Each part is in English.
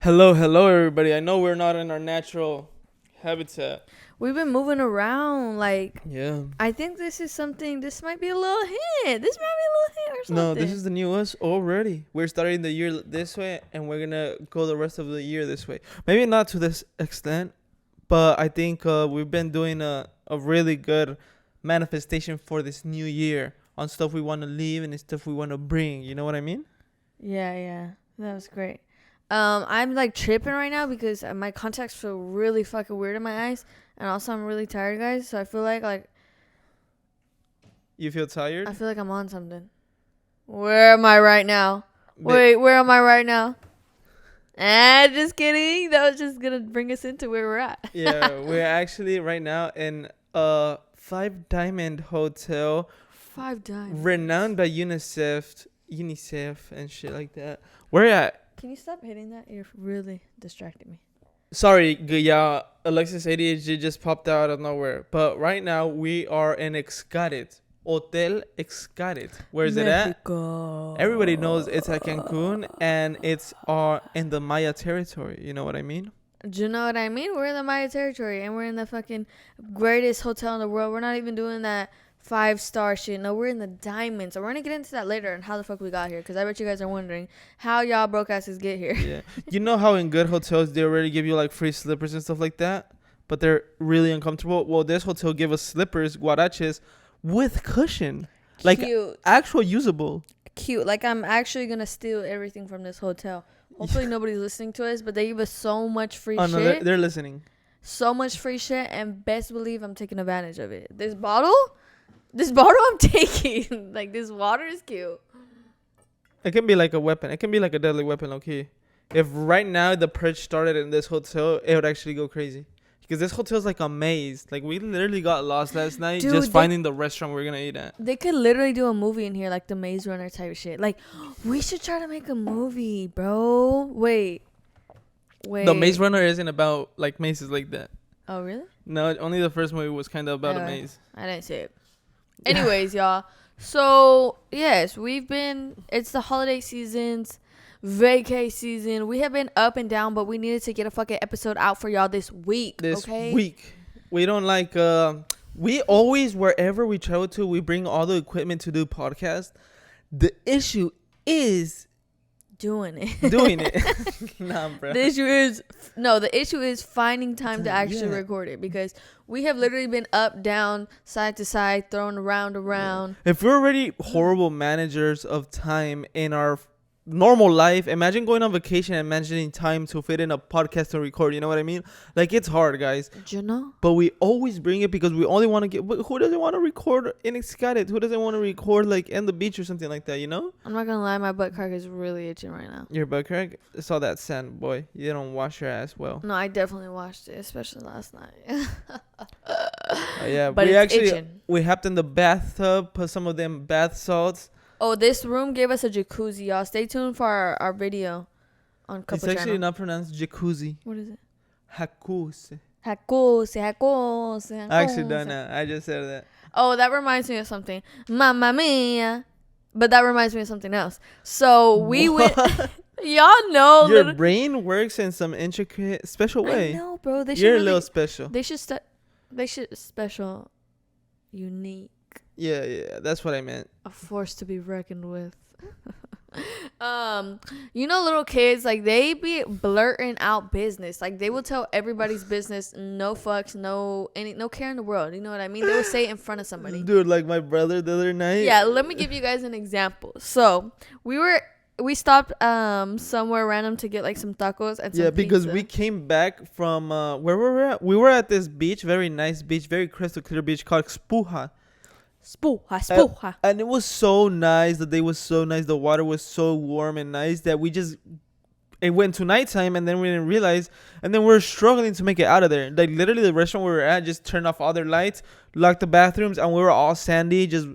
Hello, everybody. I know we're not in our natural habitat. We've been moving around. Yeah. I think this is something. This might be a little hint. This might be a little hint or something. No, this is the new us already. We're starting the year this way, and we're gonna go the rest of the year this way. Maybe not to this extent, but I think we've been doing a really good manifestation for this new year on stuff we want to leave and stuff we want to bring. You know what I mean? Yeah. That was great. I'm tripping right now because my contacts feel really fucking weird in my eyes, and also I'm really tired, guys. So I feel like You feel tired? I feel like I'm on something. Where am I right now? Wait, where am I right now? Just kidding. That was just gonna bring us into where we're at. Yeah, we're actually right now in a 5 diamond hotel. 5 dimes. Renowned by UNICEF and shit like that. Where at? Can you stop hitting that? You're really distracting me. Sorry, y'all. Alexis ADHD just popped out of nowhere. But right now we are in Xcaret. Hotel Xcaret. Where is it at? Everybody knows it's at Cancun, and it's in the Maya territory. You know what I mean? Do you know what I mean? We're in the Maya territory, and we're in the fucking greatest hotel in the world. We're not even doing that 5-star shit. No, we're in the diamonds. So we're gonna get into that later and how the fuck we got here, because I bet you guys are wondering how y'all broke asses get here. Yeah. You know how in good hotels they already give you like free slippers and stuff like that, but they're really uncomfortable. Well, this hotel gave us slippers, guaraches, with cushion, like Cute. actual usable. Cute. Like, I'm actually gonna steal everything from this hotel. Hopefully nobody's listening to us, but they give us so much free Oh no, shit. they're listening. So much free shit, and best believe I'm taking advantage of it. This bottle I'm taking. Like, this water is cute. It can be like a weapon. It can be like a deadly weapon, okay? If right now the purge started in this hotel, it would actually go crazy. Because this hotel's like a maze. Like, we literally got lost last night just finding the restaurant we're gonna eat at. They could literally do a movie in here, like the Maze Runner type of shit. Like, we should try to make a movie, bro. Wait. The Maze Runner isn't about like mazes like that. Oh, really? No, only the first movie was kind of about a maze. I didn't see it. Anyways, y'all. So, yes, it's the holiday seasons, vacay season. We have been up and down, but we needed to get a fucking episode out for y'all this week. This week. We don't like, we always, wherever we travel to, we bring all the equipment to do podcasts. The issue is doing it. Nah, bro. The issue is finding time to actually record it, because we have literally been up, down, side to side, thrown around. Yeah. If we're already horrible managers of time in our normal life, imagine going on vacation and managing time to fit in a podcast to record. You know what I mean? Like, it's hard, guys. You know? But we always bring it because we only want to get. Who doesn't want to record in Xcaret? Who doesn't want to record like in the beach or something like that? You know? I'm not gonna lie, my butt crack is really itching right now. Your butt crack? I saw that sand, boy. You don't wash your ass well. No, I definitely washed it, especially last night. Yeah, but we hopped in the bathtub, put some of them bath salts. Oh, this room gave us a jacuzzi, y'all. Stay tuned for our video on Couple Channel. It's actually not pronounced jacuzzi. What is it? Jacuzzi. Jacuzzi. I actually don't know. I just said that. Oh, that reminds me of something. Mamma mia. But that reminds me of something else. So we went. Y'all know. Your brain works in some intricate, special way. I know, bro. You're a little special. They should special, unique. Yeah, that's what I meant. A force to be reckoned with. You know, little kids, like, they be blurting out business. Like, they will tell everybody's business, no fucks, no care in the world. You know what I mean? They will say it in front of somebody. Dude, like my brother the other night. Yeah, let me give you guys an example. So we stopped somewhere random to get like some tacos and some because pizza. we came back from where were we at? We were at this beach, very nice beach, very crystal clear beach called Spuha. And it was so nice. The day was so nice. The water was so warm and nice that it went to nighttime, and then we didn't realize, and then we're struggling to make it out of there. Like, literally the restaurant we were at just turned off all their lights, locked the bathrooms, and we were all sandy. Just,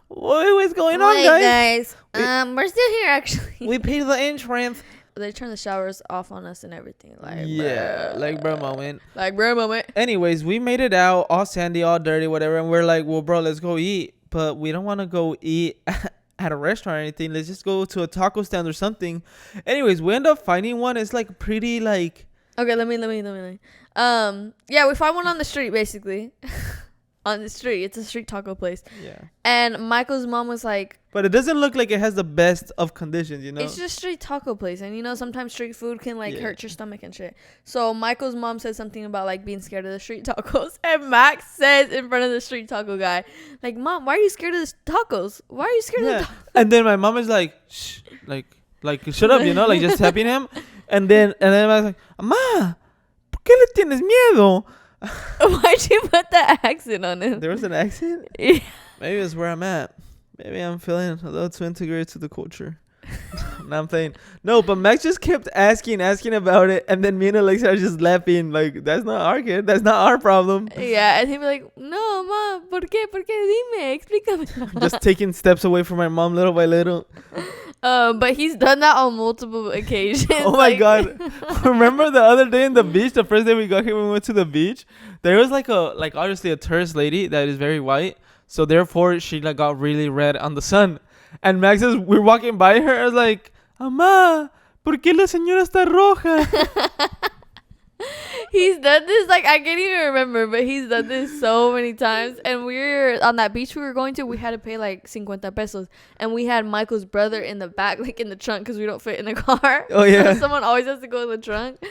what's going on, guys? We're still here, actually. We paid the entrance. They turned the showers off on us and everything. Like, yeah, like bro moment. Anyways, we made it out, all sandy, all dirty, whatever, and we're like, well, bro, let's go eat. But we don't want to go eat at a restaurant or anything. Let's just go to a taco stand or something. Anyways, we end up finding one. It's like pretty like. Okay, let me. Yeah, we found one on the street, basically. On the street. It's a street taco place. Yeah. And Michael's mom was like... But it doesn't look like it has the best of conditions, you know? It's just street taco place. And, you know, sometimes street food can, like, hurt your stomach and shit. So Michael's mom said something about, like, being scared of the street tacos. And Max says in front of the street taco guy, like, Mom, why are you scared of the tacos? Why are you scared of the tacos? And then my mom is like, shh, like, shut up, you know? Like, just tapping him. And then I was like, Ma, ¿por qué le tienes miedo? Why'd you put that accent on him? There was an accent? Yeah. Maybe it's where I'm at. Maybe I'm feeling a little too integrated to the culture. No, I'm playing. No, but Max just kept asking about it. And then me and Alexis are just laughing. Like, that's not our kid. That's not our problem. Yeah, and he'd be like, no, Ma, ¿por qué? ¿Por qué? Dime, explícame. Just taking steps away from my mom little by little. But he's done that on multiple occasions. Oh my God. Remember the other day in the beach, the first day we got here when we went to the beach, there was like obviously a tourist lady that is very white. So therefore she like got really red on the sun. And Max says, we're walking by her, I was like, Amá, ¿por qué la señora está roja? He's done this, like, I can't even remember, but he's done this so many times. And we were on that beach we were going to, we had to pay like 50 pesos. And we had Michael's brother in the back, like in the trunk, because we don't fit in the car. Oh, yeah. So someone always has to go in the trunk.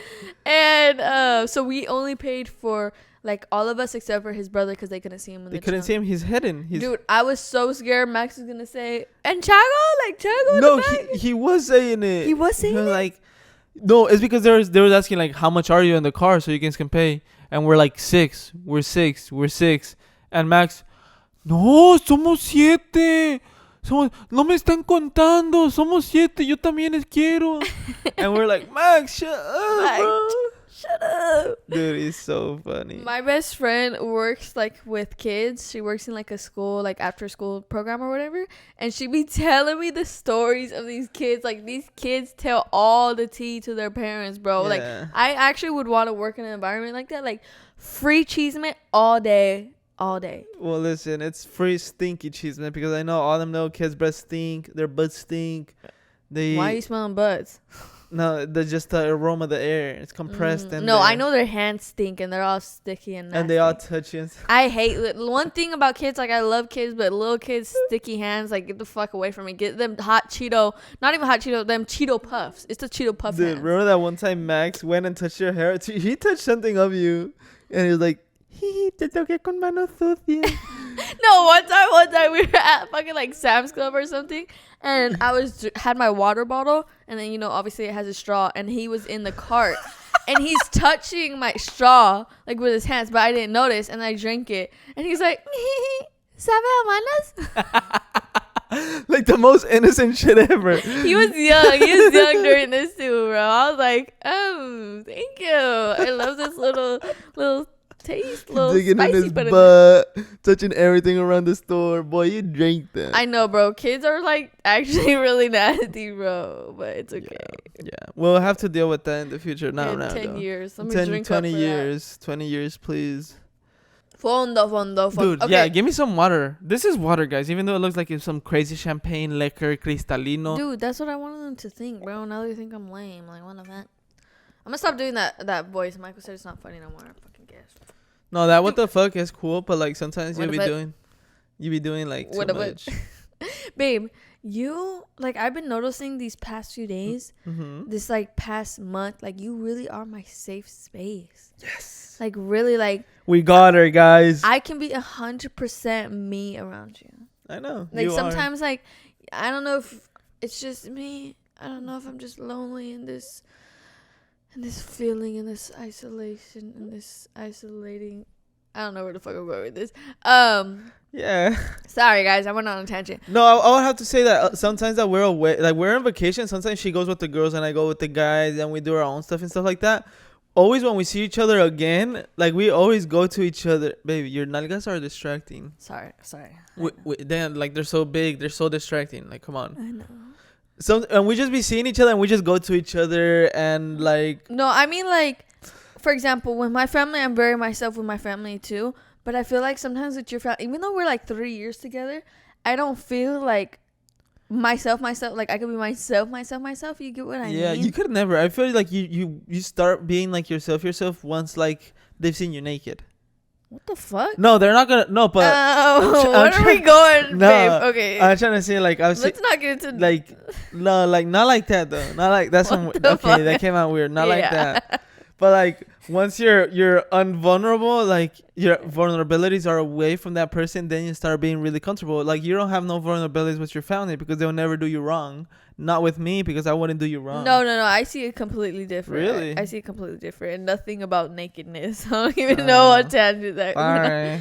And so we only paid for, like, all of us except for his brother because they couldn't see him in the trunk. They couldn't see him. He's hidden. Dude, I was so scared Max was going to say, and Chago? Like, Chago? No, he was saying it. He was saying it? Like, no, it's because they was asking, like, how much are you in the car so you guys can pay? And we're like, 6. We're 6. And Max, no, somos 7. No me están contando. Somos 7. Yo también les quiero. And we're like, Max, shut up, Max, bro. shut up. Dude, he's so funny. My best friend works like with kids. She works in like a school, like after school program or whatever. And she be telling me the stories of these kids. Like, these kids tell all the tea to their parents, bro. Yeah. Like, I actually would want to work in an environment like that. Like, free cheeseman all day. Well, listen, it's free stinky cheese, man, because I know all them little kids' breasts stink, their butts stink. Why are you smelling butts? No, just the aroma of the air. It's compressed. And no, I know their hands stink and they're all sticky and nasty. And they all touch you. I hate one thing about kids. Like, I love kids, but little kids, sticky hands. Like, get the fuck away from me. Get them hot Cheeto, not even hot Cheeto, them Cheeto puffs. It's the Cheeto puff. Dude, hands. remember that one time Max went and touched your hair? He touched something of you, and he was like, te toqué con manos sucias. No, one time we were at fucking like Sam's Club or something, and I had my water bottle, and then, you know, obviously it has a straw, and he was in the cart, and he's touching my straw like with his hands, but I didn't notice, and I drank it, and he's like, ¿sabe a manos? Like the most innocent shit ever. He was young during this too, bro. I was like, oh, thank you. I love this little taste, little digging spicy in his but butt, touching everything around the store. Boy, you drank that. I know, bro. Kids are like actually really nasty, bro. But it's okay. Yeah. We'll have to deal with that in the future. In 10 years. Let me 10, drink 20 up for years. That. 20 years, please. Fondo. Dude, okay. yeah, give me some water. This is water, guys. Even though it looks like it's some crazy champagne, liquor, cristalino. Dude, that's what I wanted them to think, bro. Now they think I'm lame. Like, what of that? I'm gonna stop doing that voice. Michael said it's not funny no more. I fucking guess. No, that what the fuck is cool, but like sometimes you be doing like too what much. Babe, you, like, I've been noticing these past few days, this like past month, like, you really are my safe space. Yes. Like, really, like, we got her, guys. I can be 100% me around you. I know. Like, you sometimes, like, I don't know if it's just me. I don't know if I'm just lonely in this feeling, in this isolation, in this isolating. I don't know where the fuck I'm going with this. Yeah. Sorry, guys. I went on a tangent. No, I would have to say that sometimes that we're away, like we're on vacation. Sometimes she goes with the girls and I go with the guys, and we do our own stuff and stuff like that. Always when we see each other again, like we always go to each other. Baby, your nalgas are distracting. Sorry. Then like they're so big, they're so distracting. Like, come on. I know. And we just be seeing each other and we just go to each other and like. No, I mean, like, for example, with my family, I'm very myself with my family too. But I feel like sometimes with your family, even though we're like 3 years together, I don't feel like myself. Like I could be myself. You get what I mean? Yeah, you could never. I feel like you start being like yourself once like they've seen you naked. What the fuck? No, they're not gonna. No, but where are we going, no, babe? Okay, I'm trying to say like let's not get into like no, like not like that though. Not like that's some okay. Fuck? That came out weird. Not like that. But like once you're unvulnerable, like your vulnerabilities are away from that person, then you start being really comfortable. Like you don't have no vulnerabilities with your family because they'll never do you wrong. Not with me because I wouldn't do you wrong. No. I see it completely different. Really? I see it completely different. Nothing about nakedness. I don't even know what tangent that. All right.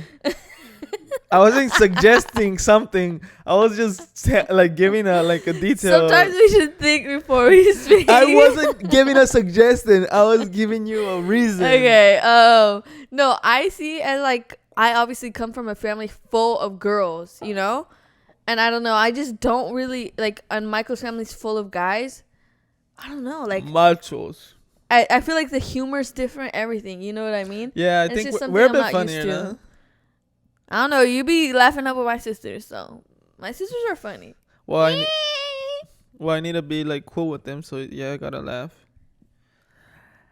I wasn't suggesting something. I was just like giving a detail. Sometimes we should think before we speak. I wasn't giving a suggestion. I was giving you a reason. Okay. No, I see it as like I obviously come from a family full of girls, you know, and I don't know. I just don't really like. And Michael's family's full of guys. I don't know, like machos. I feel like the humor's different. Everything, you know what I mean? Yeah, I think we're a bit funnier now. I don't know. You be laughing up with my sisters, so my sisters are funny. Well, I need to be like cool with them, so yeah, I gotta laugh.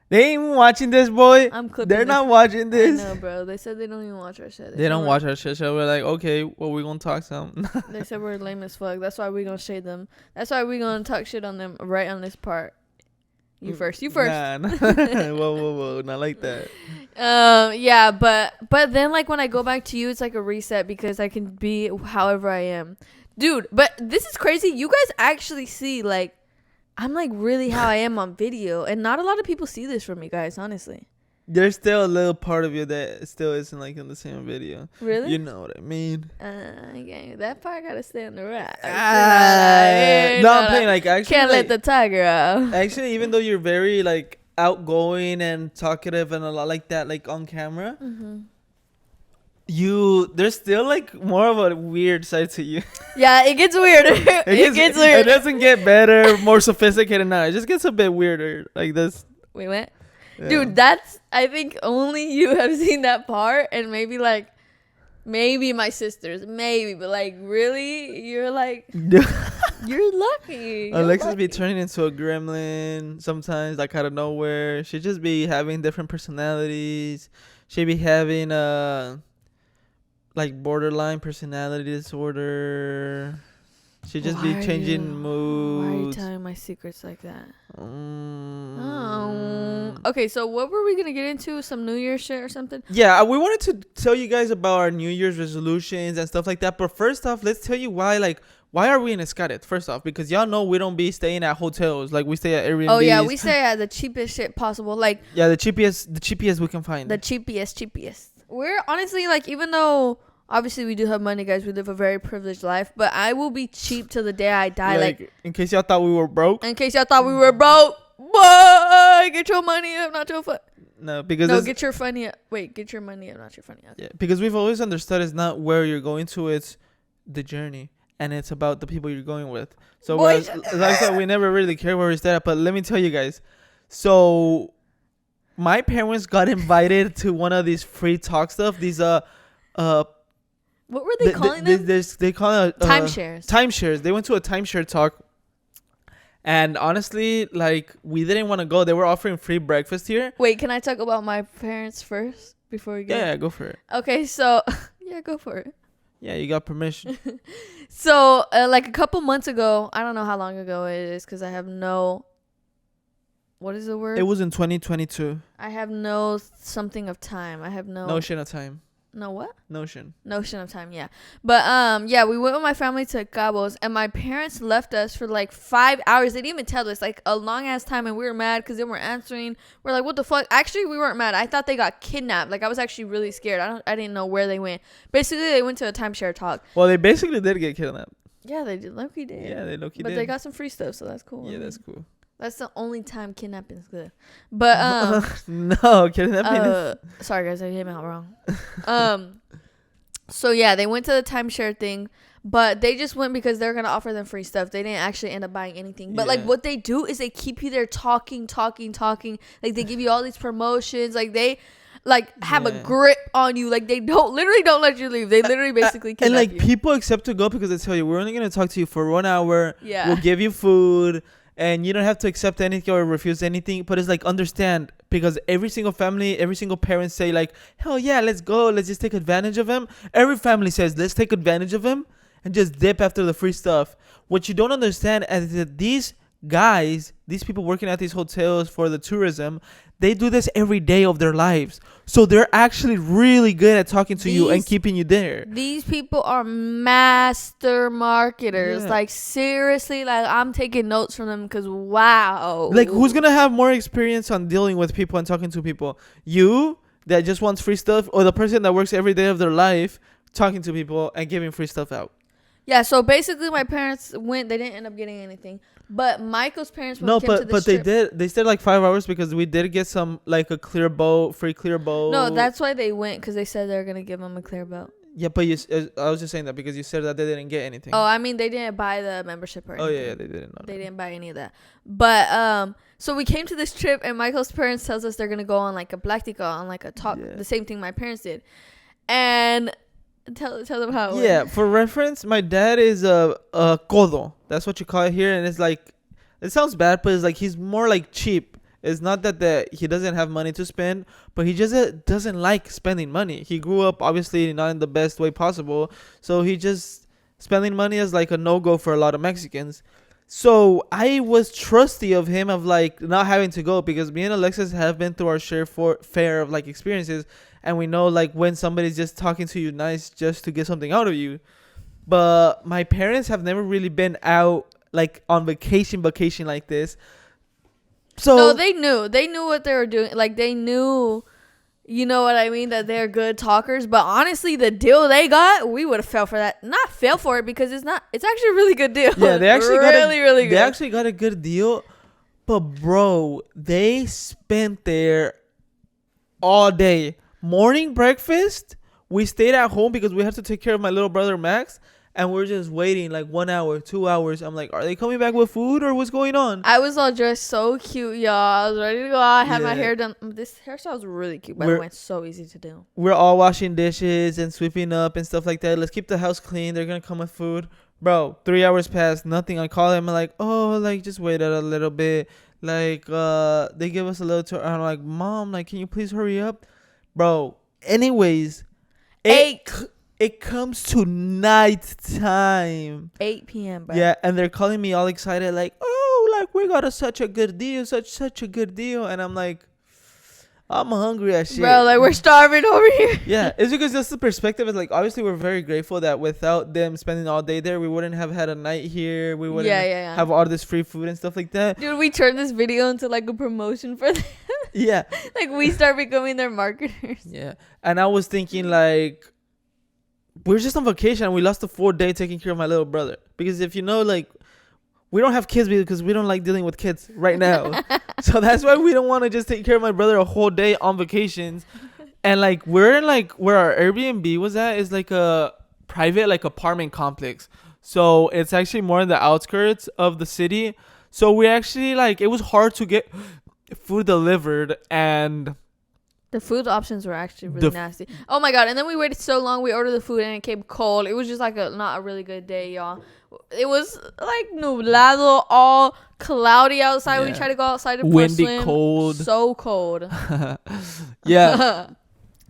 They ain't even watching this, boy. I'm clipping. They're not watching this. I know, bro. They said they don't even watch our shit. They don't watch our shit. So we're like, okay, well, we're gonna talk some. They said we're lame as fuck. That's why we're gonna shade them. That's why we're gonna talk shit on them right on this part. You first. Nah. Whoa, not like that. Yeah, but then like when I go back to you, it's like a reset because I can be however I am, dude. But this is crazy. You guys actually see like I'm like really how I am on video, and not a lot of people see this from me, guys. Honestly, there's still a little part of you that still isn't like in the same video. Really? You know what I mean? Yeah, that part gotta stay on the right. No, I'm playing like actually can't let the tiger out. Actually, even though you're very like outgoing and talkative and a lot like that, like on camera, there's still like more of a weird side to you. Yeah, it gets weirder. It gets weird. It doesn't get better, more sophisticated now. It just gets a bit weirder. Like this. We went. Yeah. Dude, that's I think only you have seen that part, and maybe my sisters, but like really, you're like you're lucky. Alexis be turning into a gremlin sometimes, like out of nowhere. She just be having different personalities. She be having like borderline personality disorder. She just be changing moods. Why are you telling my secrets like that? Okay, so what were we gonna get into? Some New Year's shit or something? Yeah, we wanted to tell you guys about our New Year's resolutions and stuff like that. But first off, let's tell you why are we in Escaret? First off, because y'all know we don't be staying at hotels. Like we stay at Airbnb. Oh yeah, we stay at the cheapest shit possible. Like yeah, the cheapest we can find. The cheapest. We're honestly like, even though obviously we do have money, guys, we live a very privileged life, but I will be cheap till the day I die. Like in case y'all thought we were broke. Boy, get your money up, not your foot. No, because get your money up. Wait, get your money up, not your funny up. Yeah, because we've always understood it's not where you're going to, it's the journey. And it's about the people you're going with. So like I said, we never really care where we stay at. But let me tell you guys. So my parents got invited to one of these free talk stuff. These what were they calling them? They call it timeshares. Timeshares. They went to a timeshare talk. And honestly, like we didn't want to go. They were offering free breakfast here. Wait, can I talk about my parents first before we go? Yeah, go for it. Okay, so yeah, go for it. Yeah, you got permission. So, like a couple months ago, I don't know how long ago it is because I have no. What is the word? It was in 2022. I have no something of time. I have no notion of time. No what? Notion of time. Yeah, but yeah, we went with my family to Cabos, and my parents left us for like 5 hours. They didn't even tell us, like a long ass time, and we were mad because they weren't answering. We're like, what the fuck? Actually, we weren't mad. I thought they got kidnapped. Like I was actually really scared. I didn't know where they went. Basically, they went to a timeshare talk. Well, they basically did get kidnapped. Yeah, they did. Loki did. Yeah, they Loki did. But they got some free stuff, so that's cool. Yeah, that's cool. That's the only time kidnapping is good. But no, kidnapping is... Sorry guys, I came out wrong. So yeah, they went to the timeshare thing, but they just went because they're gonna offer them free stuff. They didn't actually end up buying anything. But like what they do is they keep you there talking. Like they give you all these promotions. Like like have a grip on you. Like they literally don't let you leave. They literally basically kidnap and like you. people accept to go because they tell you we're only gonna talk to you for 1 hour. Yeah. We'll give you food and you don't have to accept anything or refuse anything. But it's like understand because every single family, every single parent say like, hell yeah, let's go. Let's just take advantage of him. Every family says let's take advantage of him and just dip after the free stuff. What you don't understand is that these guys, these people working at these hotels for the tourism, they do this every day of their lives. So they're actually really good at talking to you and keeping you there. These people are master marketers. Yeah. Like seriously, like I'm taking notes from them because wow. Like who's gonna have more experience on dealing with people and talking to people? You that just wants free stuff, or the person that works every day of their life talking to people and giving free stuff out? Yeah, so basically my parents went. They didn't end up getting anything. But Michael's parents No, but they did. They stayed like 5 hours because we did get some like a clear boat, free clear boat. No, that's why they went because they said they were gonna give them a clear boat. Yeah, but I was just saying that because you said that they didn't get anything. Oh, I mean they didn't buy the membership or anything. Oh yeah, they didn't know. They didn't buy any of that. But so we came to this trip and Michael's parents tells us they're gonna go on like a plática, on like a talk, the same thing my parents did, and. Tell them how it went. Yeah, for reference, my dad is a codo. That's what you call it here, and it's like, it sounds bad, but it's like he's more like cheap. It's not that he doesn't have money to spend, but he just doesn't like spending money. He grew up obviously not in the best way possible, so he just spending money is like a no-go for a lot of Mexicans. So I was trusty of him of like not having to go because me and Alexis have been through our fair of like experiences. And we know like when somebody's just talking to you nice just to get something out of you. But my parents have never really been out like on vacation like this. So no, they knew what they were doing. Like they knew, you know what I mean, that they're good talkers. But honestly, the deal they got, we would have fell for that. Not fell for it because it's actually a really good deal. Yeah, they actually really good. They actually got a good deal. But bro, they spent there all day. Morning breakfast, we stayed at home because we had to take care of my little brother Max, and we're just waiting like 1 hour, 2 hours. I'm like, are they coming back with food or what's going on? I was all dressed so cute, y'all. I was ready to go out. I had my hair done. This hairstyle was really cute, by the way. It's so easy to do. We're all washing dishes and sweeping up and stuff like that. Let's keep the house clean. They're gonna come with food. Bro, 3 hours passed, nothing. I call them, I'm like, oh, like just wait a little bit. Like they give us a little tour. I'm like, Mom, like, can you please hurry up? Bro, anyways, it comes to night time. 8 p.m., bro. Yeah, and they're calling me all excited, like, oh, like, we got such a good deal, such a good deal. And I'm like, I'm hungry as shit. Bro, like, we're starving over here. Yeah, it's because just the perspective is, like, obviously we're very grateful that without them spending all day there, we wouldn't have had a night here. We wouldn't have all this free food and stuff like that. Dude, we turned this video into, like, a promotion for them. Yeah. Like, we start becoming their marketers. Yeah. And I was thinking, like, we're just on vacation and we lost a full day taking care of my little brother. Because if you know, like, we don't have kids because we don't like dealing with kids right now. So that's why we don't want to just take care of my brother a whole day on vacations. And, like, we're in, like, where our Airbnb was at is, like, a private, like, apartment complex. So it's actually more in the outskirts of the city. So we actually, like, it was hard to get food delivered, and the food options were actually really nasty. Oh my god. And then we waited so long, we ordered the food and it came cold. It was just like not a really good day, y'all. It was like nublado, all cloudy outside. Yeah. We tried to go outside to windy, swim. cold, so cold. Yeah.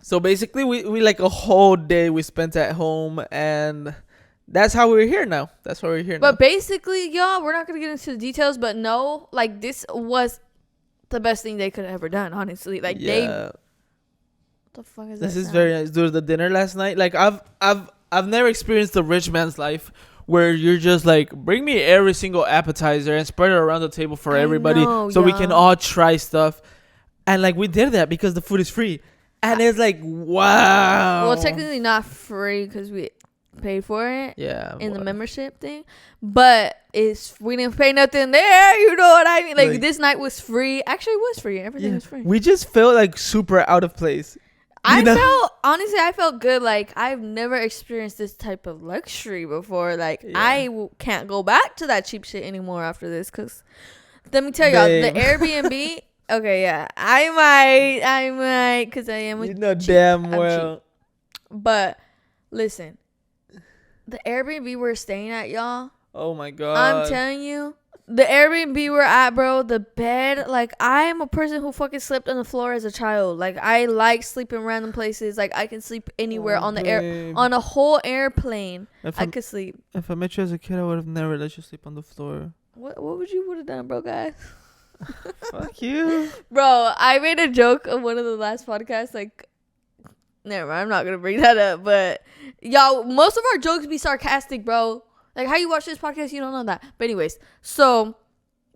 So basically we like a whole day we spent at home, and that's how we're here now. That's why we're here now. But basically, y'all, we're not gonna get into the details, but no, like, this was the best thing they could have ever done, honestly. Like, they, what the fuck is this? This is very nice. Dude, the dinner last night, like, I've never experienced the rich man's life where you're just like, bring me every single appetizer and spread it around the table for everybody, we can all try stuff. And like, we did that because the food is free, and it's like, wow. Well, technically not free because we paid for it, in the membership thing, but we didn't pay nothing there, you know what I mean? Like, this night was free. Actually, it was free. Everything was free. We just felt like super out of place. I felt good. Like, I've never experienced this type of luxury before. Like, I can't go back to that cheap shit anymore after this, because let me tell y'all, the Airbnb Okay, yeah. I might, because I am. You know damn well. Cheap. But listen, the Airbnb we're staying at, y'all. Oh my god. I'm telling you, the Airbnb we're at, bro, the bed, like, I am a person who fucking slept on the floor as a child. Like, I like sleeping random places. Like, I can sleep anywhere on the air, on a whole airplane. I could sleep. If I met you as a kid, I would have never let you sleep on the floor. What would you have done, bro, guys? Fuck you. Bro, I made a joke on one of the last podcasts, like, never mind, I'm not gonna bring that up, but y'all, most of our jokes be sarcastic, bro. Like, how you watch this podcast, you don't know that. But anyways, so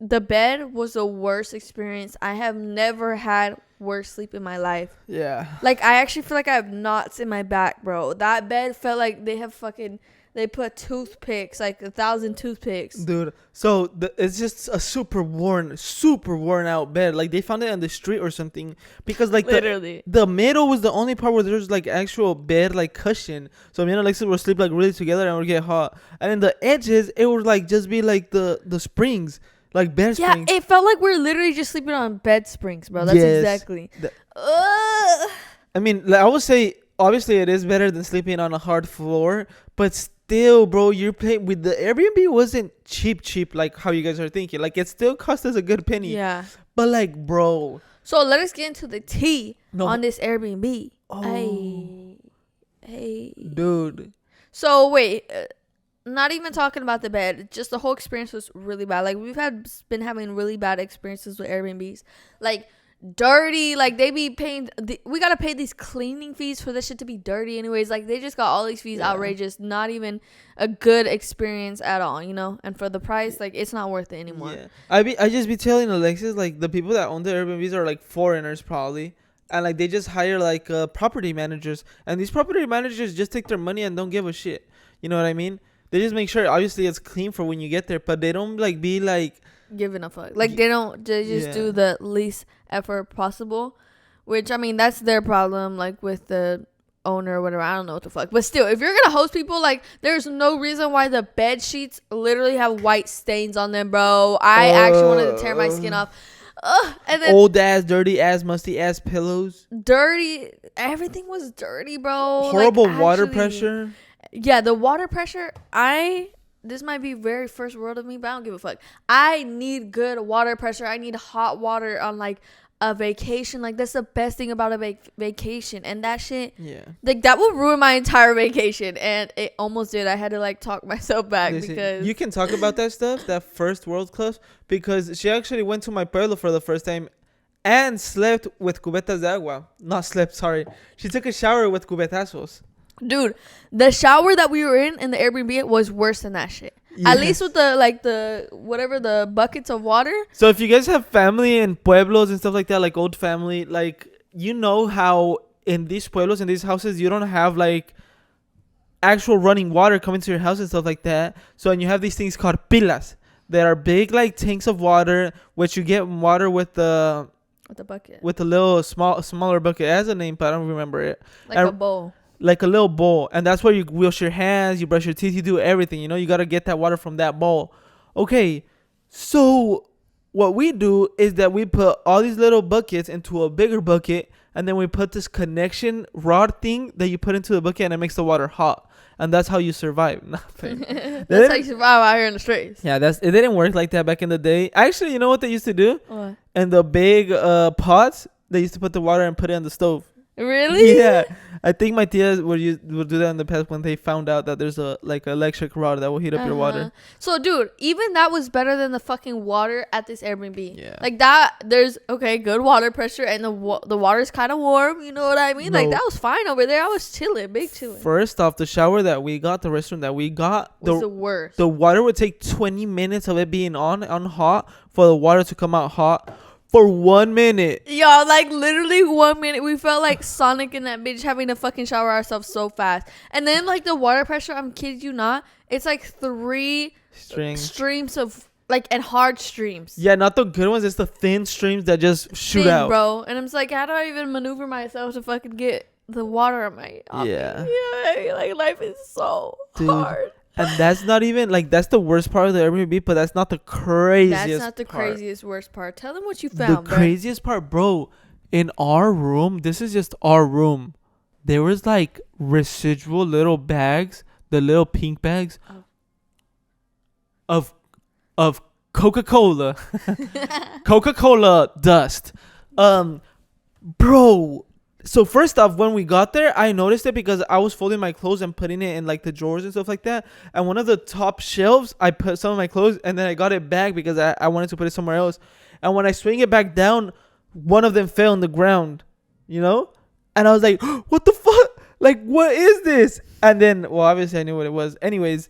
the bed was the worst experience. I have never had worse sleep in my life. Yeah. Like, I actually feel like I have knots in my back, bro. That bed felt like they put toothpicks, like 1,000 toothpicks. Dude, so it's just a super worn out bed. Like, they found it on the street or something. Because, like, literally, the middle was the only part where there's, like, actual bed, like, cushion. So me and Alexis would sleep, like, really together and would get hot. And then the edges, it would, like, just be, like, the springs. Like, bed springs. Yeah, it felt like we're literally just sleeping on bed springs, bro. That's exactly. I mean, like, I would say, obviously, it is better than sleeping on a hard floor. But still, bro, you're paying with the Airbnb wasn't cheap like how you guys are thinking. Like, it still cost us a good penny. Yeah. But, like, bro. So let us get into the tea on this Airbnb. Oh. Hey. Dude. So wait, not even talking about the bed. Just the whole experience was really bad. Like, been having really bad experiences with Airbnbs. Like, dirty, like, they be paying we gotta pay these cleaning fees for this shit to be dirty anyways. Like, they just got all these fees. Outrageous. Not even a good experience at all, you know. And for the price, like, it's not worth it anymore. I just be telling Alexis, like, the people that own the Airbnbs are, like, foreigners probably, and, like, they just hire, like, property managers, and these property managers just take their money and don't give a shit. You know what I mean? They just make sure obviously it's clean for when you get there, but they don't, like, be like giving a fuck. Like, they just do the least effort possible, which, I mean, that's their problem, like, with the owner or whatever. I don't know what the fuck, but still, if you're gonna host people, like, there's no reason why the bed sheets literally have white stains on them, bro. I actually wanted to tear my skin off. And then old ass, dirty ass, musty ass pillows. Dirty, everything was dirty, bro. Horrible, like, water pressure. Yeah, the water pressure. This might be very first world of me, but I don't give a fuck. I need good water pressure. I need hot water on, like, a vacation. Like, that's the best thing about a vacation. And that shit, like, that would ruin my entire vacation. And it almost did. I had to, like, talk myself back. Because you can talk about that stuff, that first world stuff, because she actually went to my pueblo for the first time and slept with cubetas de agua. Not slept, sorry. She took a shower with cubetazos. Dude, the shower that we were in the Airbnb was worse than that shit. Yes. At least with the buckets of water. So if you guys have family in pueblos and stuff like that, like old family, like, you know how in these pueblos, in these houses, you don't have, like, actual running water coming to your house and stuff like that. So, and you have these things called pilas that are big, like, tanks of water, which you get water with the bucket, with a little smaller bucket. It has a name, but I don't remember it. Like a bowl. Like a little bowl, and that's where you wash your hands, you brush your teeth, you do everything. You know, you got to get that water from that bowl. Okay, so what we do is that we put all these little buckets into a bigger bucket, and then we put this connection rod thing that you put into the bucket, and it makes the water hot, and that's how you survive. That's how you survive out here in the streets. Yeah, it didn't work like that back in the day. Actually, you know what they used to do? What? In the big pots, they used to put the water and put it on the stove. Really? Yeah, I think my tias would do that in the past when they found out that there's a, like, electric rod that will heat up your water. So, dude, even that was better than the fucking water at this Airbnb. Yeah, like that. There's good water pressure, and the water's kind of warm. You know what I mean? No. Like, that was fine over there. I was chilling, big chilling. First off, the shower that we got, the restroom that we got, was the worst. The water would take 20 minutes of it being on hot for the water to come out hot. For 1 minute. Y'all, like, literally 1 minute. We felt like Sonic in that bitch having to fucking shower ourselves so fast. And then, like, the water pressure, I'm kidding you not, it's like 3 streams of, like, and hard streams. Yeah, not the good ones. It's the thin streams that just shoot out. Bro. And I'm just like, how do I even maneuver myself to fucking get the water on my... Yeah. Yeah, like, life is so hard. And that's not even like that's the worst part of the Airbnb, but that's not the craziest. That's not the part. craziest worst part. Tell them what you found. The craziest part, bro. In our room, this is just our room. There was like residual little bags, the little pink bags of Coca-Cola, Coca-Cola dust. Bro. So first off, when we got there, I noticed it because I was folding my clothes and putting it in like the drawers and stuff like that. And one of the top shelves, I put some of my clothes and then I got it back because I wanted to put it somewhere else. And when I swing it back down, one of them fell on the ground, you know? And I was like, what the fuck? Like, what is this? And then, well, obviously I knew what it was. Anyways,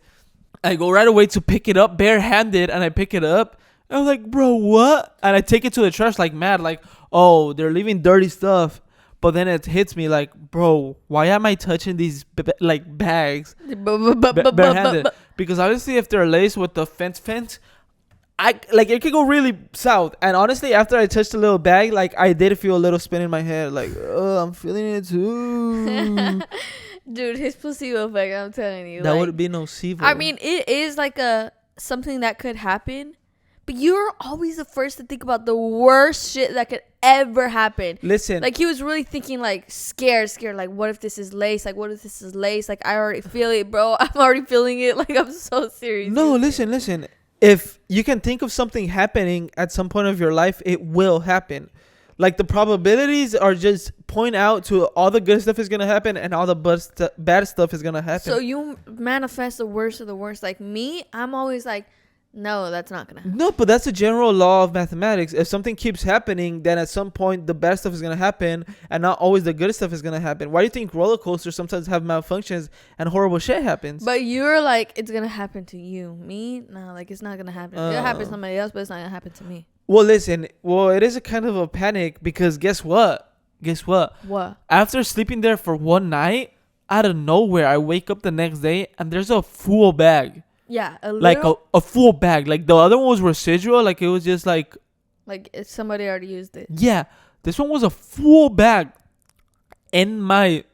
I go right away to pick it up barehanded and I pick it up. And I was like, bro, what? And I take it to the trash like mad, like, oh, they're leaving dirty stuff. But then it hits me like, bro, why am I touching these like bags barehanded? Because obviously if they're laced with the fence, I like it could go really south. And honestly, after I touched the little bag, like I did feel a little spin in my head, like, oh, I'm feeling it too. Dude, his placebo effect, I'm telling you. That like, would be nocebo. I mean, it is like something that could happen. But you're always the first to think about the worst shit that could ever happen. Listen. Like, he was really thinking, like, scared. Like, what if this is lace? Like, what if this is lace? Like, I already feel it, bro. I'm already feeling it. Like, I'm so serious. No, listen. If you can think of something happening at some point of your life, it will happen. Like, the probabilities are just point out to all the good stuff is going to happen and all the bad stuff is going to happen. So you manifest the worst of the worst. Like, me, I'm always like, no, that's not gonna happen. No, but that's a general law of mathematics. If something keeps happening, then at some point the bad stuff is gonna happen, and not always the good stuff is gonna happen. Why do you think roller coasters sometimes have malfunctions and horrible shit happens? But you're like, it's gonna happen to you. Me, no, like it's not gonna happen. It'll happen to somebody else, but it's not gonna happen to me. Well, listen. Well, it is a kind of a panic because guess what? What? After sleeping there for one night, out of nowhere, I wake up the next day and there's a full bag. Yeah, like a full bag. Like the other one was residual. Like it was just like if somebody already used it. Yeah, this one was a full bag in my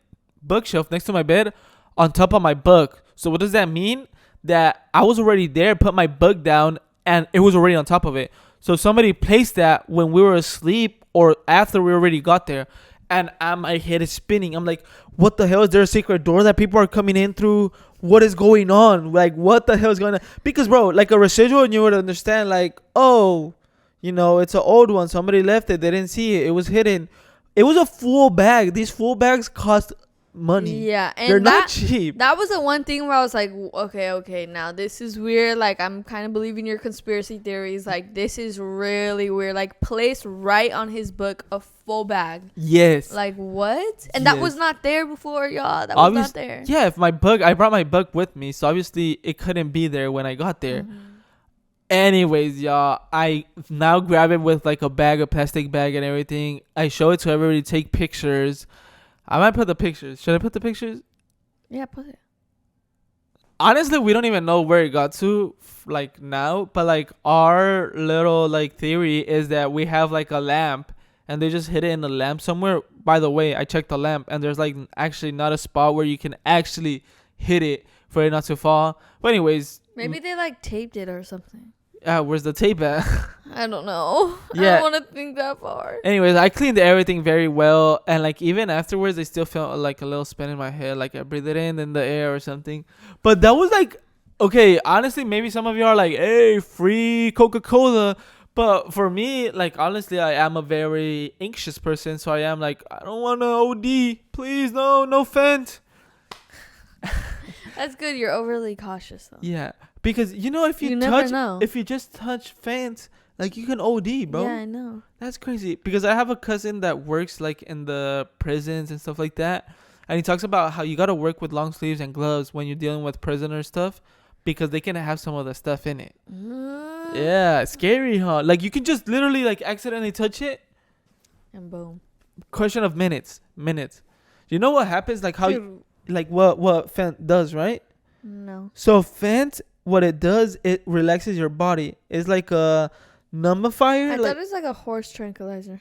bookshelf next to my bed, on top of my book. So what does that mean? That I was already there, put my book down, and it was already on top of it. So somebody placed that when we were asleep or after we already got there. And my head is spinning. I'm like, what the hell? Is there a secret door that people are coming in through? What is going on? Like, what the hell is going on? Because, bro, like a residual, you would understand, like, oh, you know, it's an old one. Somebody left it. They didn't see it. It was hidden. It was a full bag. These full bags cost money. Yeah. And they're not cheap. That was the one thing where I was like, okay, now this is weird. Like, I'm kind of believing your conspiracy theories. Like, this is really weird. Like, placed right on his book, a full bag. Yes. Like, what? And that was not there before, y'all. That was not there. Yeah, if I brought my book with me, so obviously it couldn't be there when I got there. Mm-hmm. Anyways, y'all, I now grab it with like a plastic bag and everything. I show it to everybody, take pictures. I might put the pictures. Should I put the pictures? Yeah, put it. Honestly, we don't even know where it got to like now, but like our little like theory is that we have like a lamp and they just hid it in the lamp somewhere. By the way, I checked the lamp and there's like actually not a spot where you can actually hit it for it not to fall. But anyways, maybe they like taped it or something. Where's the tape at? I don't know. Yeah. I don't want to think that far. Anyways, I cleaned everything very well. And like even afterwards, I still felt like a little spin in my head. Like I breathed it in the air or something. But that was like, okay, honestly, maybe some of you are like, hey, free Coca-Cola. But for me, like, honestly, I am a very anxious person. So I am like, I don't want to OD. Please, no Fent. That's good. You're overly cautious, though. Yeah. Because, you know, if you just touch Fent, like, you can OD, bro. Yeah, I know. That's crazy. Because I have a cousin that works, like, in the prisons and stuff like that. And he talks about how you got to work with long sleeves and gloves when you're dealing with prisoner stuff. Because they can have some of the stuff in it. Yeah, scary, huh? Like, you can just literally, like, accidentally touch it. And boom. Question of minutes. You know what happens? Like, how, like, what Fent does, right? No. So, Fent, what it does, it relaxes your body. It's like a numbifier. I thought it was like a horse tranquilizer.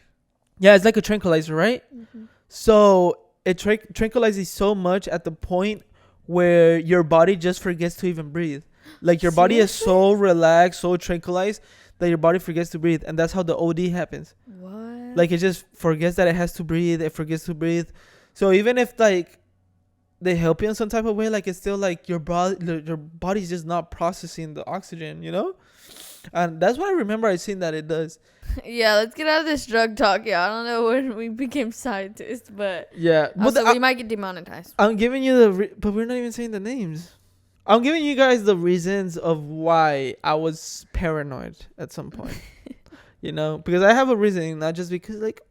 Yeah, it's like a tranquilizer, right? Mm-hmm. So, it tranquilizes so much at the point where your body just forgets to even breathe. Like your body is so relaxed, so tranquilized that your body forgets to breathe, and that's how the OD happens. What? Like it just forgets that it has to breathe. It forgets to breathe. So even if like they help you in some type of way, like it's still like your body's just not processing the oxygen, you know. And that's what I remember I seen that it does. Yeah, let's get out of this drug talk. Yeah, I don't know when we became scientists, but Yeah, also we might get demonetized. I'm giving you but we're not even saying the names. I'm giving you guys the reasons of why I was paranoid at some point. You know, because I have a reason, not just because like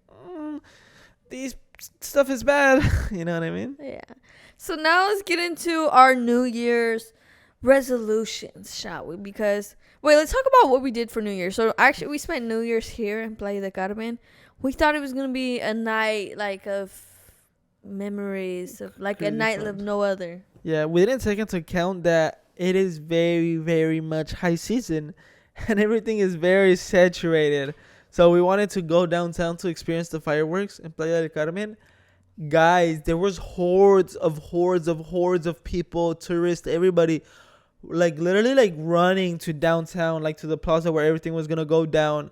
these stuff is bad. You know what I mean? Yeah. So now let's get into our New Year's resolutions, shall we? Because let's talk about what we did for New Year's. So actually, we spent New Year's here in Playa del Carmen. We thought it was gonna be a night like of memories, of like a night of no other. Yeah, we didn't take into account that it is very, very much high season, and everything is very saturated. So we wanted to go downtown to experience the fireworks in Playa del Carmen. Guys, there was hordes of people, tourists, everybody, like literally like running to downtown, like to the plaza where everything was gonna go down.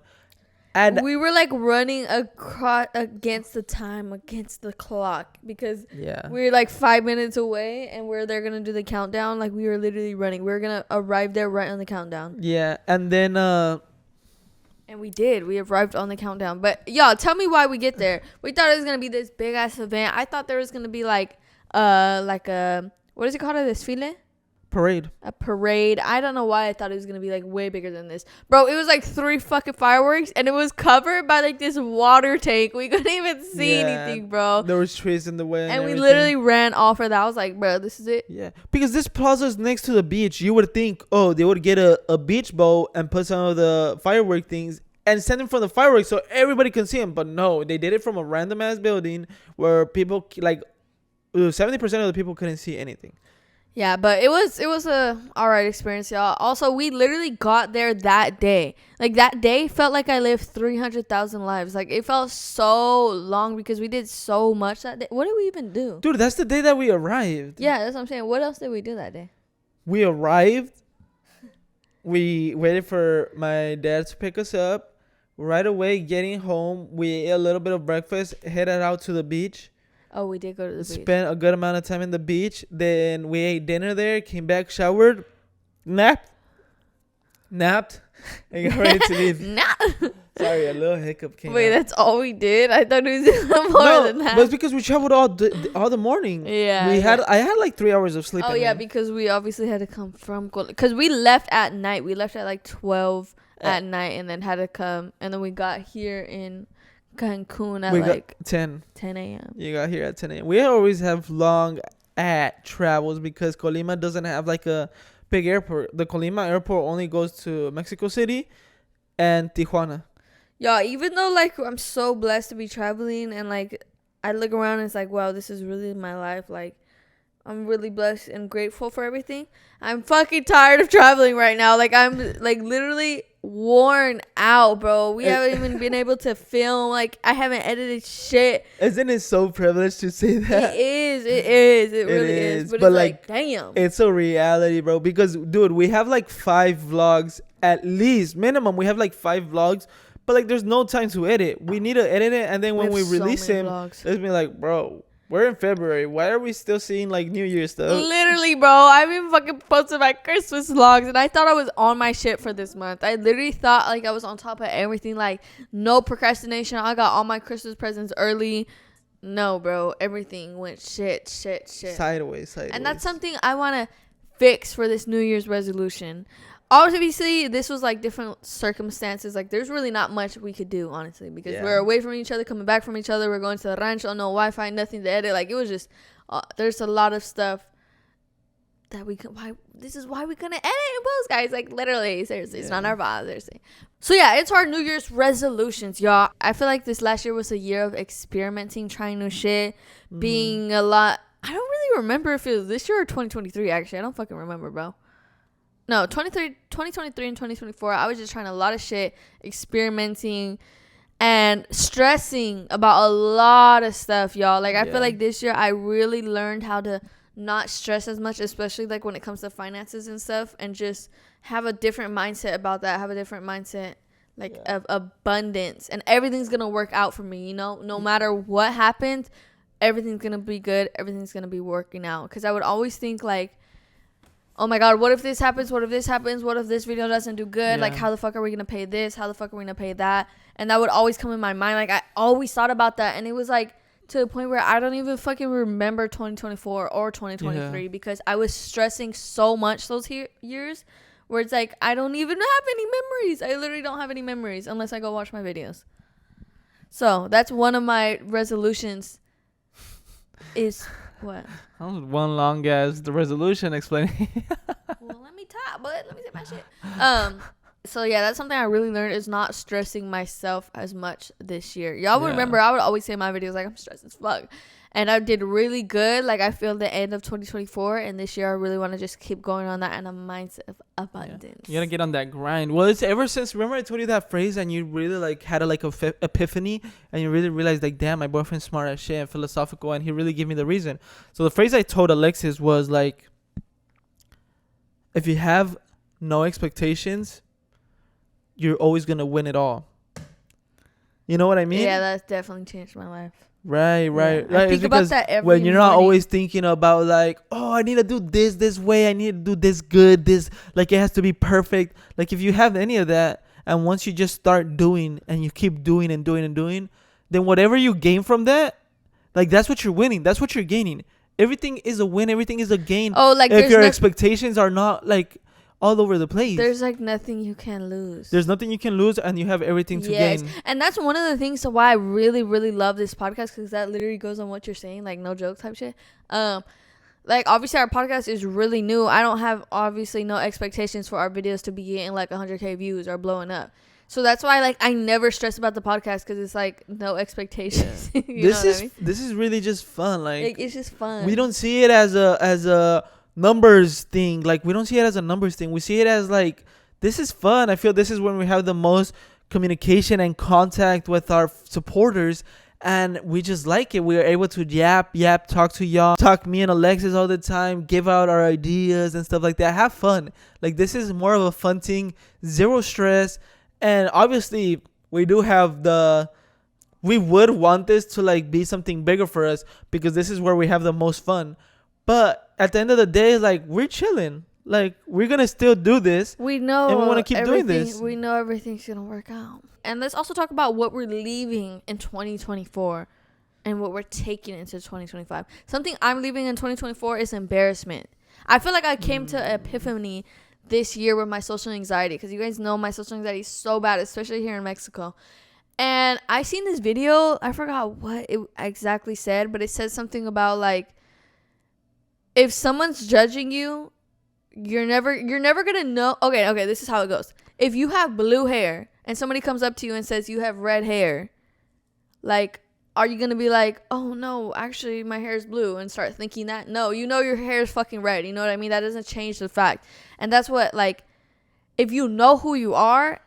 And we were like running across against the time, against the clock, because we were like 5 minutes away, and they're gonna do the countdown. Like we were literally running. We were gonna arrive there right on the countdown. Yeah, and then and we did. We arrived on the countdown. But y'all, tell me why we get there. We thought it was gonna be this big ass event. I thought there was gonna be like a what is it called, a desfile? Parade. A parade. I don't know why I thought it was gonna be like way bigger than this, bro. It was like 3 fucking fireworks, and it was covered by like this water tank. We couldn't even see anything, bro. There was trees in the way, and we literally ran off of that. I was like, bro, this is it. Yeah, because this plaza is next to the beach. You would think, oh, they would get a beach boat and put some of the firework things and send them from the fireworks so everybody can see them. But no, they did it from a random ass building where people like 70% of the people couldn't see anything. Yeah, but it was a alright experience, y'all. Also, we literally got there that day. Like that day felt like I lived 300,000 lives. Like it felt so long because we did so much that day. What did we even do? Dude, that's the day that we arrived. Yeah, that's what I'm saying. What else did we do that day? We arrived. We waited for my dad to pick us up. Right away, getting home, we ate a little bit of breakfast, headed out to the beach. Oh, we did go to the beach. Spent a good amount of time in the beach. Then we ate dinner there, came back, showered, napped, and got ready to leave. Sorry, a little hiccup came out. That's all we did? I thought it was more than that. But it's because we traveled all the morning. Yeah. I had like 3 hours of sleep. Oh, yeah, because we obviously had to come from... Because we left at night. We left at like 12 at night and then had to come. And then we got here in Cancun at like 10 a.m. You got here at 10 a.m. We always have long travels because Colima doesn't have like a big airport. The Colima airport only goes to Mexico City and Tijuana. Yeah, even though like I'm so blessed to be traveling and like I look around and it's like, wow, this is really my life. Like I'm really blessed and grateful for everything. I'm fucking tired of traveling right now. Like I'm like literally worn out, bro. We haven't even been able to film. Like I haven't edited shit. Isn't it so privileged to say that? It really is. But it's like damn. It's a reality, bro. Because dude, we have like 5 vlogs at least. Minimum, we have like 5 vlogs. But like there's no time to edit. We need to edit it, and then when we release them, it's been like, bro, we're in February. Why are we still seeing like New Year stuff? Literally, bro. I've been fucking posting my Christmas vlogs, and I thought I was on my shit for this month. I literally thought like I was on top of everything. Like no procrastination. I got all my Christmas presents early. No, bro. Everything went shit. Sideways. And that's something I want to fix for this New Year's resolution. Obviously, this was like different circumstances. Like, there's really not much we could do, honestly, because we're away from each other, coming back from each other. We're going to the rancho, no Wi-Fi, nothing to edit. Like, it was just, there's a lot of stuff that we could. This is why we couldn't edit and post, guys. Like, literally, seriously, it's not our fault, seriously. So yeah, it's our New Year's resolutions, y'all. I feel like this last year was a year of experimenting, trying new shit, being a lot. I don't really remember if it was this year or 2023. Actually, I don't fucking remember, bro. No, 2023 and 2024, I was just trying a lot of shit, experimenting, and stressing about a lot of stuff, y'all. Like, I feel like this year I really learned how to not stress as much, especially like when it comes to finances and stuff, and just have a different mindset about that. Have a different mindset like of abundance, and everything's gonna work out for me, you know, no matter what happens, everything's gonna be good, everything's gonna be working out. Because I would always think like, oh my god, what if this happens, what if this happens, what if this video doesn't do good, like how the fuck are we gonna pay this, how the fuck are we gonna pay that? And that would always come in my mind. Like I always thought about that, and it was like to the point where I don't even fucking remember 2024 or 2023 because I was stressing so much those years where it's like I don't even have any memories. I literally don't have any memories unless I go watch my videos. So that's one of my resolutions is what? That was one long ass the resolution explaining. Well, let me talk, but let me say my shit. So yeah, that's something I really learned is not stressing myself as much this year. Y'all would remember I would always say in my videos like I'm stressed as fuck. And I did really good. Like I feel the end of 2024, and this year I really want to just keep going on that and a mindset of abundance. You gotta get on that grind. Well, it's ever since, remember I told you that phrase and you really like had a like epiphany and you really realized like, damn, my boyfriend's smart as shit and philosophical and he really gave me the reason. So the phrase I told Alexis was like, if you have no expectations, you're always gonna win it all. You know what I mean? Yeah, that's definitely changed my life. Right. I think about that every when you're not morning. always thinking about like, oh, I need to do this way, I need to do this good, this like it has to be perfect. Like if you have any of that, and once you just start doing and you keep doing and doing and doing, then whatever you gain from that, like that's what you're winning. That's what you're gaining. Everything is a win. Everything is a gain. Oh, like if your expectations are not like all over the place. There's like nothing you can lose. There's nothing you can lose, and you have everything to gain. And that's one of the things to why I really, really love this podcast, because that literally goes on what you're saying, like no joke type shit. Like obviously our podcast is really new. I don't have obviously no expectations for our videos to be getting like 100K views or blowing up. So that's why like I never stress about the podcast, because it's like no expectations. This is really just fun. Like it's just fun. We don't see it as a numbers thing. Like we don't see it as a numbers thing. We see it as like, this is fun. I feel this is when we have the most communication and contact with our supporters, and we just like it. We are able to yap, talk to y'all, talk me and Alexis all the time, give out our ideas and stuff like that. Have fun. Like this is more of a fun thing, zero stress. And obviously we do have we would want this to like be something bigger for us, because this is where we have the most fun. But at the end of the day, like we're chilling. Like we're gonna still do this. We know, and we want to keep doing this. We know everything's gonna work out. And let's also talk about what we're leaving in 2024 and what we're taking into 2025. Something I'm leaving in 2024 is embarrassment. I feel like I came to epiphany this year with my social anxiety, because you guys know my social anxiety is so bad, especially here in Mexico. And I seen this video. I forgot what it exactly said, but it said something about like, if someone's judging you, you're never gonna know. Okay, this is how it goes. If you have blue hair and somebody comes up to you and says you have red hair, like, are you gonna be like, oh no, actually my hair is blue, and start thinking that? No, you know your hair is fucking red. You know what I mean? That doesn't change the fact. And that's what, like, if you know who you are,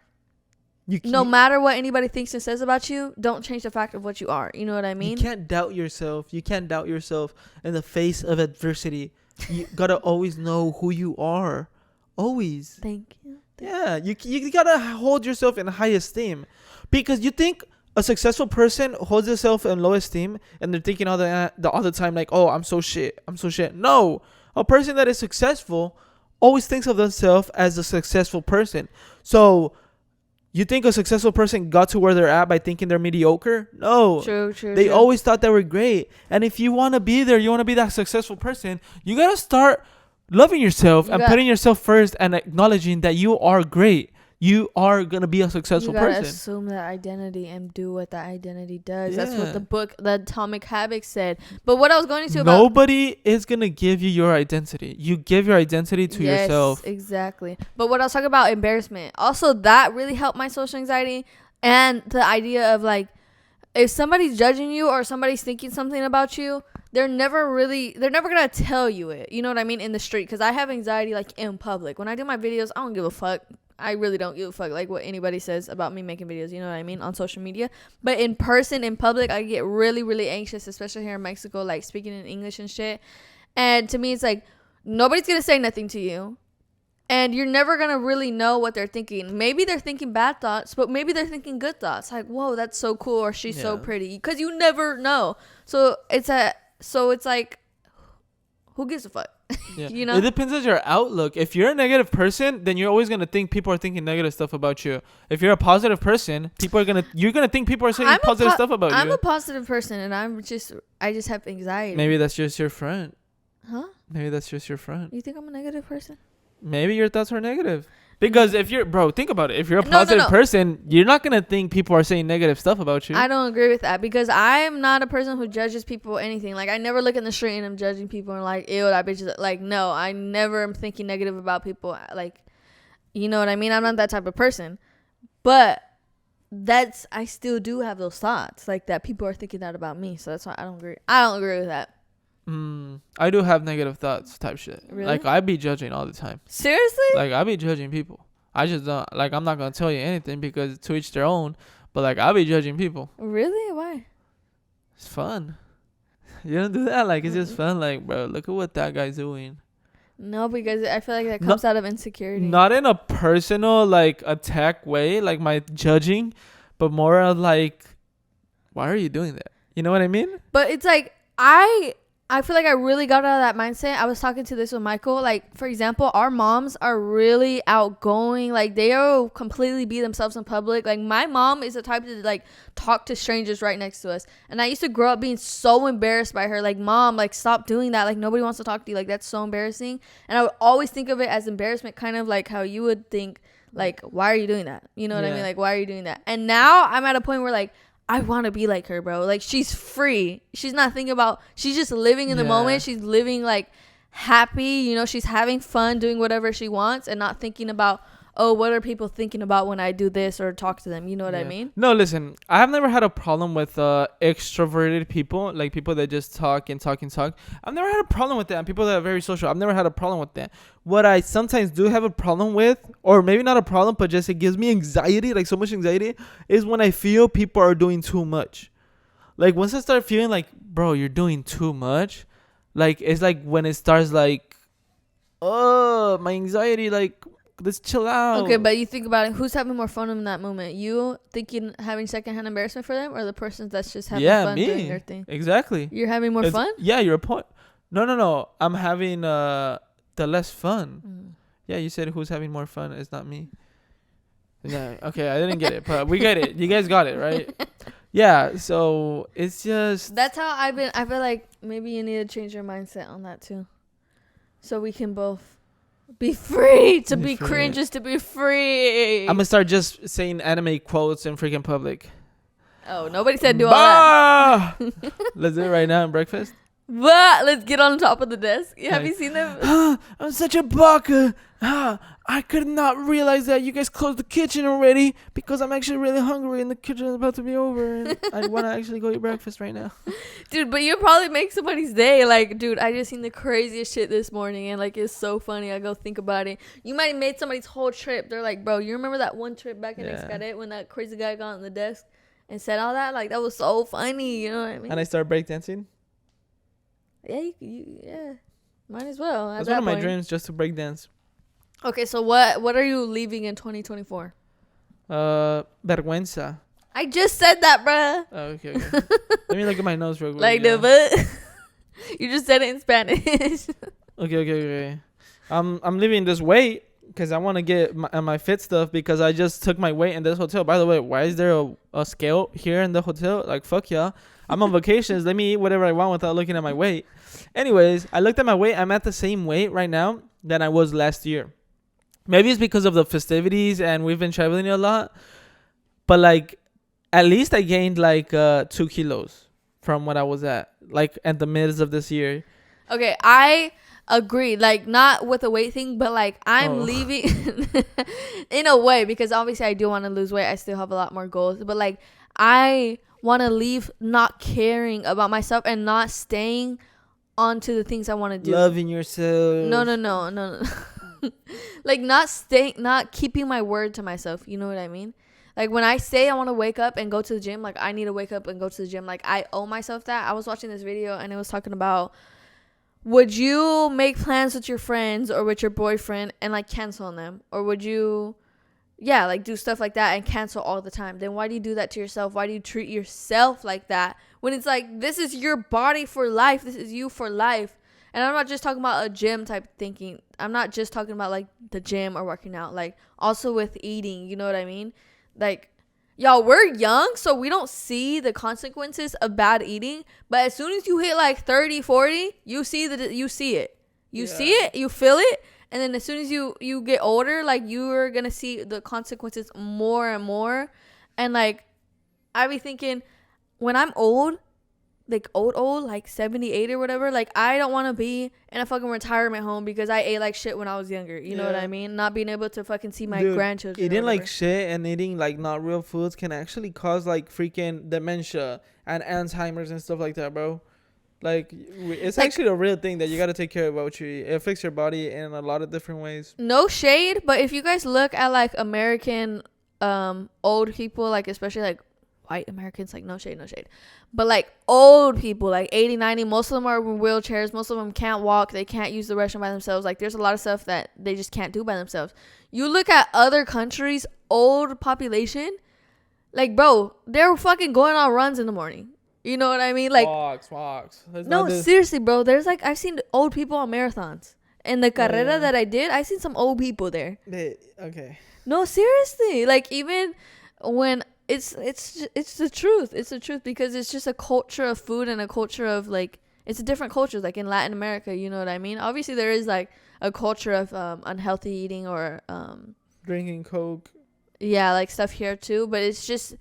no matter what anybody thinks and says about you, don't change the fact of what you are. You know what I mean? You can't doubt yourself. You can't doubt yourself in the face of adversity. You gotta always know who you are. Always. Thank you. Yeah, you gotta hold yourself in high esteem, because you think a successful person holds themselves in low esteem, and they're thinking all the time like, oh, I'm so shit. No, a person that is successful always thinks of themselves as a successful person. So you think a successful person got to where they're at by thinking they're mediocre? No. True. They always thought they were great. And if you want to be there, you want to be that successful person, you got to start loving yourself and putting yourself first and acknowledging that you are great. You are going to be a successful person. You got to assume that identity and do what that identity does. Yeah. That's what the book, The Atomic Habits, said. But what I was going to about... Nobody is going to give you your identity. You give your identity to yourself. Yes, exactly. But what I was talking about, embarrassment. Also, that really helped my social anxiety. And the idea of, like, if somebody's judging you or somebody's thinking something about you, they're never going to tell you it. You know what I mean? In the street. Because I have anxiety, like, in public. When I do my videos, I don't give a fuck. I really don't give a fuck like what anybody says about me making videos, you know what I mean, on social media. But in person, in public, I get really, really anxious, especially here in Mexico, like speaking in English and shit. And to me, it's like, nobody's going to say nothing to you. And you're never going to really know what they're thinking. Maybe they're thinking bad thoughts, but maybe they're thinking good thoughts. Like, whoa, that's so cool. Or she's so pretty. Because you never know. So it's like, who gives a fuck? Yeah. You know? It depends on your outlook. If you're a negative person, then you're always going to think people are thinking negative stuff about you. If you're a positive person, you're going to think people are saying positive stuff about you. I'm a positive person, and I just have anxiety. Maybe that's just your friend. Huh? Maybe that's just your friend. You think I'm a negative person? Maybe your thoughts are negative. Because if you're, bro, think about it. If you're a positive person, you're not going to think people are saying negative stuff about you. I don't agree with that because I'm not a person who judges people or anything. Like, I never look in the street and I'm judging people and like, ew, that bitch is like, no, I never am thinking negative about people. Like, you know what I mean? I'm not that type of person. But I still do have those thoughts like that people are thinking that about me. So that's why I don't agree with that. I do have negative thoughts type shit. Really? Like, I be judging all the time. Seriously? Like, I be judging people. I just don't, like, I'm not going to tell you anything because to each their own. But, like, I be judging people. Really? Why? It's fun. You don't do that? Like, it's just fun. Like, bro, look at what that guy's doing. No, because I feel like that comes out of insecurity. Not in a personal, like, attack way, like my judging. But more of, like, why are you doing that? You know what I mean? But it's like, I feel like I really got out of that mindset. I was talking to this with Michael. Like, for example, our moms are really outgoing. Like, they'll completely be themselves in public. Like, my mom is the type to, like, talk to strangers right next to us. And I used to grow up being so embarrassed by her. Like, Mom, like, stop doing that. Like, nobody wants to talk to you. Like, that's so embarrassing. And I would always think of it as embarrassment, kind of like how you would think, like, why are you doing that? You know what I mean? Like, why are you doing that? And now I'm at a point where, like, I want to be like her, bro. Like, she's free. She's not thinking about, she's just living in the moment. She's living, like, happy. You know, she's having fun doing whatever she wants and not thinking about, oh, what are people thinking about when I do this or talk to them? You know what I mean? No, listen, I have never had a problem with extroverted people, like people that just talk and talk and talk. I've never had a problem with that. People that are very social, I've never had a problem with that. What I sometimes do have a problem with, or maybe not a problem, but just it gives me anxiety, like so much anxiety, is when I feel people are doing too much. Like, once I start feeling like, bro, you're doing too much, like, it's like when it starts like, oh, my anxiety, like, let's chill out. Okay, but you think about it. Who's having more fun in that moment? You thinking having secondhand embarrassment for them, or the person that's just having fun doing their thing? Exactly. You're having more fun? Yeah, you're a point. No. I'm having the less fun. Yeah, you said who's having more fun. It's not me. Yeah. Okay, I didn't get it, but we get it. You guys got it, right? Yeah. So it's just. That's how I've been. I feel like maybe you need to change your mindset on that too, so we can both be free to be cringe, just to be free. I'm gonna start just saying anime quotes in freaking public. Oh, nobody said do all that. Let's do it right now in breakfast. But let's get on top of the desk. Have you seen them? I'm such a baka. I could not realize that you guys closed the kitchen already because I'm actually really hungry and the kitchen is about to be over and I want to actually go eat breakfast right now. Dude, but you probably make somebody's day. Like, dude, I just seen the craziest shit this morning and like it's so funny. I go think about it. You might have made somebody's whole trip. They're like, bro, you remember that one trip back in Xcaret when that crazy guy got on the desk and said all that? Like, that was so funny. You know what I mean? And I start breakdancing. Yeah, yeah. Might as well. That's one of my dreams, just to breakdance. Okay, so what are you leaving in 2024? Vergüenza. I just said that, bruh. Oh, okay. Let me look at my nose real quick. Like the but you just said it in Spanish. Okay. I'm leaving this weight because I want to get my fit stuff because I just took my weight in this hotel. By the way, why is there a scale here in the hotel? Like, fuck y'all. I'm on vacations. Let me eat whatever I want without looking at my weight. Anyways, I looked at my weight. I'm at the same weight right now than I was last year. Maybe it's because of the festivities and we've been traveling a lot. But, like, at least I gained, like, 2 kilos from what I was at, like, at the midst of this year. Okay, I agree. Like, not with the weight thing, but, like, I'm leaving in a way because obviously I do want to lose weight. I still have a lot more goals. But, like, I want to leave not caring about myself and not staying onto the things I want to do. Loving yourself. No. Like, not keeping my word to myself. You know what I mean? Like, when I say I want to wake up and go to the gym, like, I need to wake up and go to the gym. Like, I owe myself that. I was watching this video and it was talking about would you make plans with your friends or with your boyfriend and like cancel on them? Or would you, yeah, like do stuff like that and cancel all the time? Then why do you do that to yourself? Why do you treat yourself like that when it's like, this is your body for life? This is you for life. And I'm not just talking about a gym type thinking. I'm not just talking about like the gym or working out. Like also with eating, you know what I mean? Like, y'all, we're young, so we don't see the consequences of bad eating. But as soon as you hit like 30, 40, you see it. You see it, you feel it. And then as soon as you get older, like you're going to see the consequences more and more. And like, I be thinking when I'm old, like old, like 78 or whatever, like I don't want to be in a fucking retirement home because I ate like shit when I was younger. You know what I mean? Not being able to fucking see my grandchildren. Eating like shit and eating like not real foods can actually cause like freaking dementia and Alzheimer's and stuff like that, bro. Like it's like, actually a real thing that you got to take care of what you eat. It affects your body in a lot of different ways. No shade, but if you guys look at like American old people, like especially like white Americans, like no shade, but like old people like 80, 90, most of them are in wheelchairs, most of them can't walk, they can't use the restroom by themselves. Like there's a lot of stuff that they just can't do by themselves. You look at other countries, old population, like bro, they're fucking going on runs in the morning. You know what I mean? Like walks. No, seriously, bro, there's like I've seen old people on marathons. In the carrera that I did, I seen some old people there. Okay. No, seriously, like even when it's the truth. It's the truth because it's just a culture of food and a culture of like it's a different culture. Like in Latin America, you know what I mean? Obviously, there is like a culture of unhealthy eating or drinking Coke. Yeah, like stuff here too. But it's just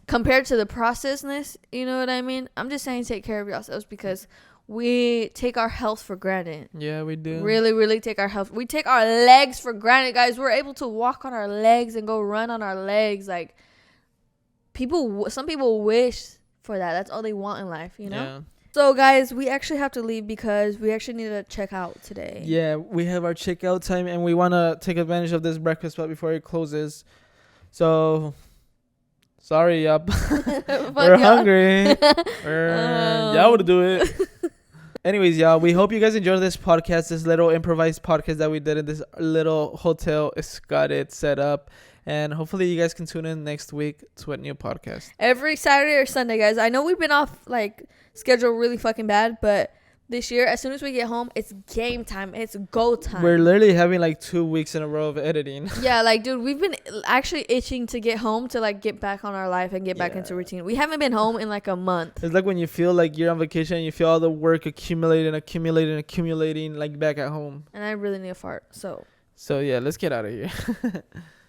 compared to the processedness, you know what I mean? I'm just saying take care of yourselves because we take our health for granted. Yeah, we do. Really, really take our health. We take our legs for granted, guys. We're able to walk on our legs and go run on our legs. Like some people wish for that. That's all they want in life, you know? Yeah. So, guys, we actually have to leave because we actually need to check out today. Yeah, we have our checkout time and we want to take advantage of this breakfast spot before it closes. So, sorry, yup. We're hungry. Y'all would do it. Anyways, y'all, we hope you guys enjoyed this podcast, this little improvised podcast that we did in this little hotel escaded setup. And hopefully you guys can tune in next week to a new podcast. Every Saturday or Sunday, guys. I know we've been off, like, schedule really fucking bad, but this year, as soon as we get home, it's game time. It's go time. We're literally having, like, 2 weeks in a row of editing. Yeah, like, dude, we've been actually itching to get home to, like, get back on our life and get back into routine. We haven't been home in, like, a month. It's like when you feel like you're on vacation and you feel all the work accumulating, like, back at home. And I really need a fart, so. So, yeah, let's get out of here.